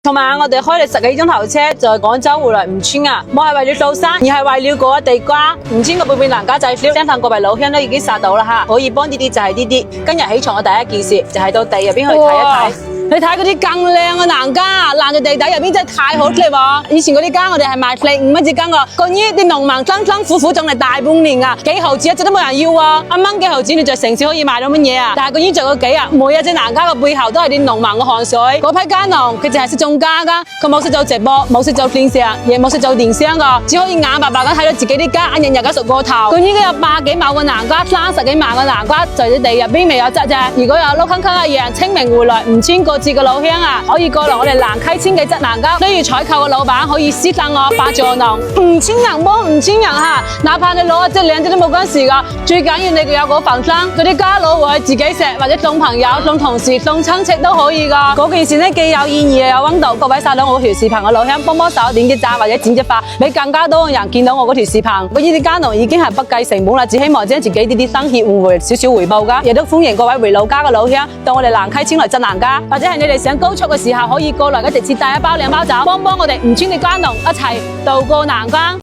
同埋我哋開咗10幾鐘頭車，就係廣州回來吳川啊，冇係為了到山，而係為了過地瓜。吳川個貝貝南瓜仔 feel， 聽各位老鄉都已經殺到啦吓，可以幫啲就係啲。今日起床嘅第一件事就係到地入邊去睇一睇。你睇嗰啲更靚嘅南瓜，爛在地底入邊真係太好睇喎！以前嗰啲瓜我哋係賣4、5蚊一斤㗎，個呢啲農民辛辛苦苦種嚟大半年啊，幾毫子一隻都冇人要啊！1蚊幾毫子你在城市可以賣到乜嘢啊？但係個呢做咗幾日，每一隻南瓜嘅背後都係啲農民嘅汗水。嗰批家農佢淨係識種瓜㗎，佢冇識做直播，冇識做電視，亦冇識做電商㗎，只可以眼白白咁睇到自己啲瓜，日日咁熟過頭。佢呢個有100幾畝嘅南瓜，30幾萬嘅南瓜，就喺地入邊未有質啫。如果有碌坑坑一樣，清明回來吳川過節嘅老鄉啊！可以過來我哋蘭溪村嘅質南瓜，需要採購嘅老闆可以私信我8座農，5000人幫5000人吓，哪怕你攞1隻2隻都冇關事噶，最緊要你有嗰份心，嗰啲瓜攞回去自己食，或者送朋友、送同事、送親戚都可以噶。嗰件事呢既有意義又有溫度，各位刷到我條視頻嘅老鄉幫手點擊讚或者轉發，俾更加多嘅人見到我嗰條視頻。我呢啲家農已經係不計成本啦，只希望將自己啲心血換回少少回報噶，亦都歡迎各位回老家嘅老鄉到我哋蘭溪村嚟質南瓜，或者係你哋想高速嘅時候可以過來，直接帶1包2包走，幫我哋吳川嘅瓜農一齊渡過難關。